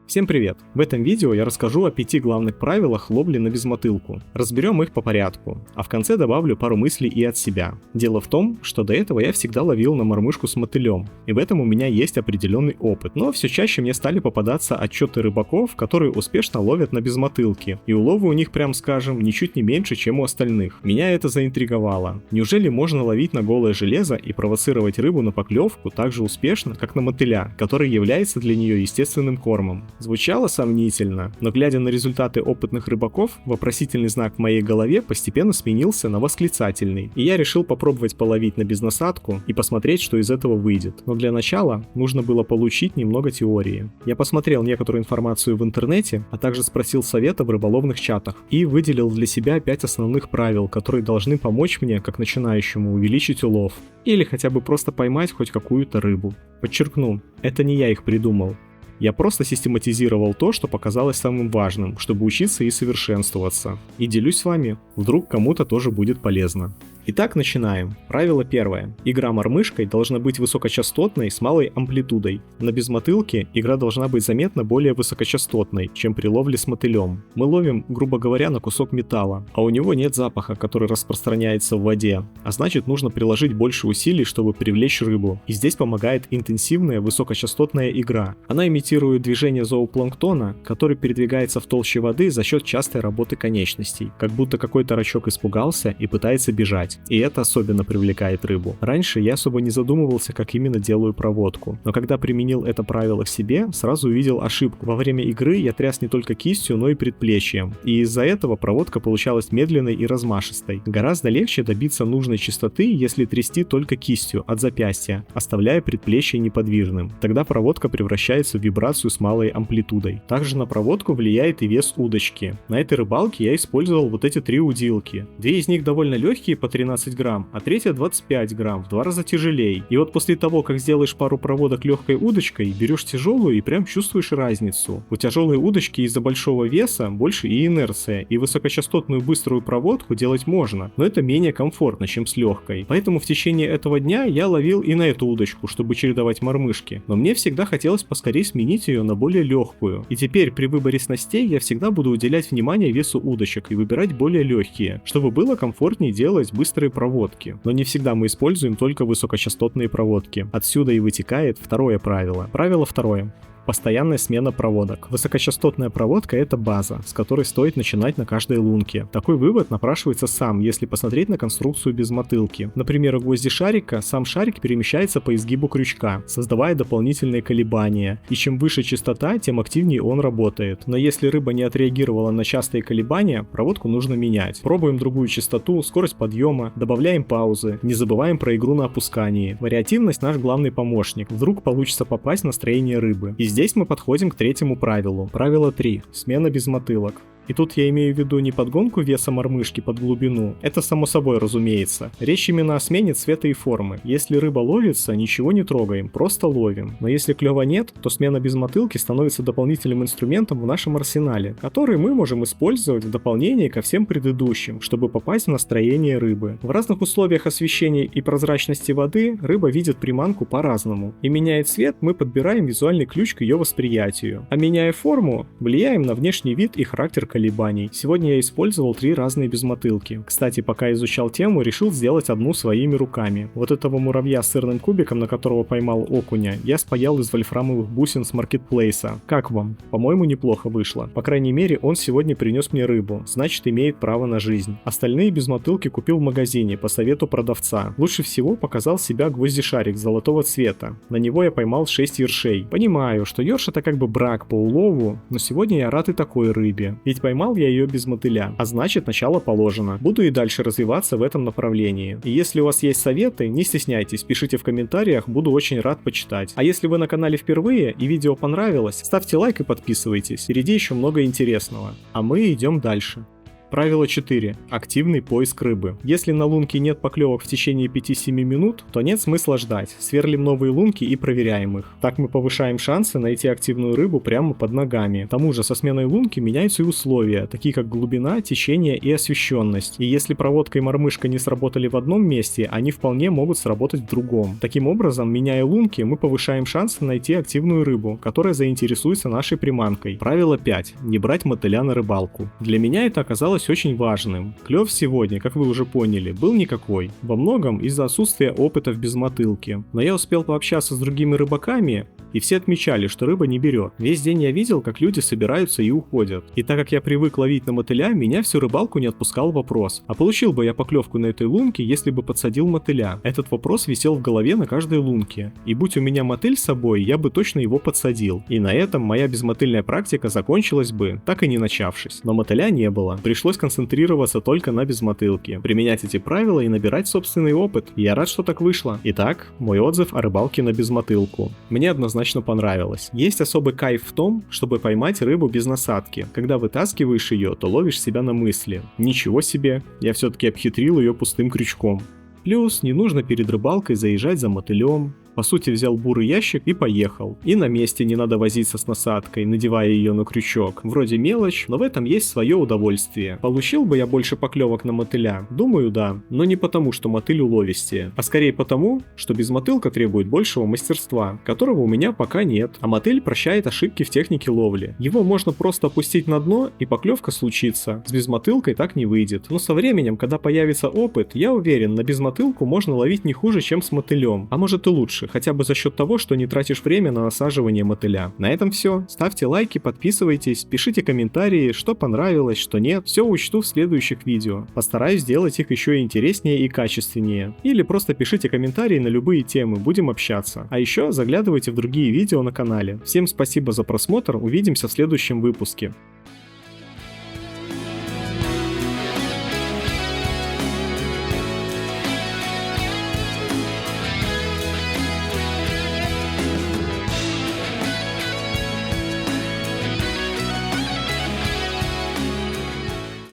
Всем привет! В этом видео я расскажу о 5 главных правилах ловли на безмотылку. Разберем их по порядку, а в конце добавлю пару мыслей и от себя. Дело в том, что до этого я всегда ловил на мормышку с мотылем, и в этом у меня есть определенный опыт. Но все чаще мне стали попадаться отчеты рыбаков, которые успешно ловят на безмотылке, и уловы у них, прям скажем, ничуть не меньше, чем у остальных. Меня это заинтриговало. Неужели можно ловить на голое железо и провоцировать рыбу на поклевку так же успешно, как на мотыля, который является для нее естественным кормом? Звучало сомнительно, но глядя на результаты опытных рыбаков, вопросительный знак в моей голове постепенно сменился на восклицательный, и я решил попробовать половить на безнасадку и посмотреть, что из этого выйдет. Но для начала нужно было получить немного теории. Я посмотрел некоторую информацию в интернете, а также спросил совета в рыболовных чатах и выделил для себя 5 основных правил, которые должны помочь мне, как начинающему, увеличить улов или хотя бы просто поймать хоть какую-то рыбу. Подчеркну, это не я их придумал. Я просто систематизировал то, что показалось самым важным, чтобы учиться и совершенствоваться. И делюсь с вами, вдруг кому-то тоже будет полезно. Итак, начинаем. Правило первое. Игра мормышкой должна быть высокочастотной с малой амплитудой. На безмотылке игра должна быть заметно более высокочастотной, чем при ловле с мотылем. Мы ловим, грубо говоря, на кусок металла, а у него нет запаха, который распространяется в воде, а значит нужно приложить больше усилий, чтобы привлечь рыбу. И здесь помогает интенсивная высокочастотная игра. Она имитирует движение зоопланктона, который передвигается в толще воды за счет частой работы конечностей, как будто какой-то рачок испугался и пытается бежать. И это особенно привлекает рыбу. Раньше я особо не задумывался, как именно делаю проводку, но когда применил это правило к себе, сразу увидел ошибку. Во время игры я тряс не только кистью, но и предплечьем, и из-за этого проводка получалась медленной и размашистой. Гораздо легче добиться нужной частоты, если трясти только кистью от запястья, оставляя предплечье неподвижным. Тогда проводка превращается в вибрацию с малой амплитудой. Также на проводку влияет и вес удочки. На этой рыбалке я использовал вот эти 3 удилки. 2 из них довольно легкие, по 13 грамм, а 3 25 грамм, в 2 раза тяжелее. И вот после того, как сделаешь пару проводок легкой удочкой, берешь тяжелую и прям чувствуешь разницу. У тяжелой удочки из-за большого веса больше и инерция, и высокочастотную быструю проводку делать можно, но это менее комфортно, чем с легкой. Поэтому в течение этого дня я ловил и на эту удочку, чтобы чередовать мормышки. Но мне всегда хотелось поскорее сменить ее на более легкую. И теперь при выборе снастей я всегда буду уделять внимание весу удочек и выбирать более легкие, чтобы было комфортнее делать быстрые проводки. Но не всегда мы используем только высокочастотные проводки. Отсюда и вытекает второе правило. Правило второе. Постоянная смена проводок. Высокочастотная проводка — это база, с которой стоит начинать на каждой лунке. Такой вывод напрашивается сам, если посмотреть на конструкцию без мотылки. Например, у гвозди шарика сам шарик перемещается по изгибу крючка, создавая дополнительные колебания, и чем выше частота, тем активнее он работает. Но если рыба не отреагировала на частые колебания, проводку нужно менять. Пробуем другую частоту, скорость подъема, добавляем паузы, не забываем про игру на опускании. Вариативность — наш главный помощник, вдруг получится попасть в настроение рыбы. И здесь мы подходим к третьему правилу. Правило 3. Смена без мотылок. И тут я имею в виду не подгонку веса мормышки под глубину, это само собой разумеется. Речь именно о смене цвета и формы. Если рыба ловится, ничего не трогаем, просто ловим. Но если клёва нет, то смена без мотылки становится дополнительным инструментом в нашем арсенале, который мы можем использовать в дополнение ко всем предыдущим, чтобы попасть в настроение рыбы. В разных условиях освещения и прозрачности воды рыба видит приманку по-разному. И меняя цвет, мы подбираем визуальный ключ к ее восприятию. А меняя форму, влияем на внешний вид и характер колебаний. Сегодня я использовал 3 разные безмотылки. Кстати, пока изучал тему, решил сделать одну своими руками. Вот этого муравья с сырным кубиком, на которого поймал окуня, я спаял из вольфрамовых бусин с маркетплейса. Как вам? По-моему, неплохо вышло. По крайней мере, он сегодня принес мне рыбу, значит, имеет право на жизнь. Остальные безмотылки купил в магазине по совету продавца. Лучше всего показал себя гвоздишарик золотого цвета. На него я поймал 6 ершей. Понимаю, что ерш — это как бы брак по улову, но сегодня я рад и такой рыбе. Ведь поймал я ее без мотыля, а значит, начало положено. Буду и дальше развиваться в этом направлении. И если у вас есть советы, не стесняйтесь, пишите в комментариях, буду очень рад почитать. А если вы на канале впервые и видео понравилось, ставьте лайк и подписывайтесь, впереди еще много интересного. А мы идем дальше. Правило 4. Активный поиск рыбы. Если на лунке нет поклевок в течение 5-7 минут, то нет смысла ждать. Сверлим новые лунки и проверяем их. Так мы повышаем шансы найти активную рыбу прямо под ногами. К тому же со сменой лунки меняются и условия, такие как глубина, течение и освещенность. И если проводка и мормышка не сработали в одном месте, они вполне могут сработать в другом. Таким образом, меняя лунки, мы повышаем шансы найти активную рыбу, которая заинтересуется нашей приманкой. Правило 5. Не брать мотыля на рыбалку. Для меня это оказалось очень важным. Клев сегодня, как вы уже поняли, был никакой. Во многом из-за отсутствия опыта в безмотылке. Но я успел пообщаться с другими рыбаками, и все отмечали, что рыба не берет. Весь день я видел, как люди собираются и уходят. И так как я привык ловить на мотыля, меня всю рыбалку не отпускал вопрос: а получил бы я поклевку на этой лунке, если бы подсадил мотыля? Этот вопрос висел в голове на каждой лунке. И будь у меня мотыль с собой, я бы точно его подсадил. И на этом моя безмотыльная практика закончилась бы, так и не начавшись. Но мотыля не было. Пришлось концентрироваться только на безмотылке, применять эти правила и набирать собственный опыт. И я рад, что так вышло. Итак, мой отзыв о рыбалке на безмотылку. Мне однозначно понравилось. Есть особый кайф в том, чтобы поймать рыбу без насадки. Когда вытаскиваешь ее, то ловишь себя на мысли: ничего себе, я все-таки обхитрил ее пустым крючком. Плюс не нужно перед рыбалкой заезжать за мотылем. По сути, взял бурый ящик и поехал. И на месте не надо возиться с насадкой, надевая ее на крючок. Вроде мелочь, но в этом есть свое удовольствие. Получил бы я больше поклевок на мотыля? Думаю, да. Но не потому, что мотыль уловистее, а скорее потому, что безмотылка требует большего мастерства, которого у меня пока нет. А мотыль прощает ошибки в технике ловли. Его можно просто опустить на дно, и поклевка случится. С безмотылкой так не выйдет. Но со временем, когда появится опыт, я уверен, на безмотылку можно ловить не хуже, чем с мотылем. А может и лучше, хотя бы за счет того, что не тратишь время на насаживание мотыля. На этом все. Ставьте лайки, подписывайтесь, пишите комментарии, что понравилось, что нет. Все учту в следующих видео. Постараюсь сделать их еще интереснее и качественнее. Или просто пишите комментарии на любые темы, будем общаться. А еще заглядывайте в другие видео на канале. Всем спасибо за просмотр, увидимся в следующем выпуске.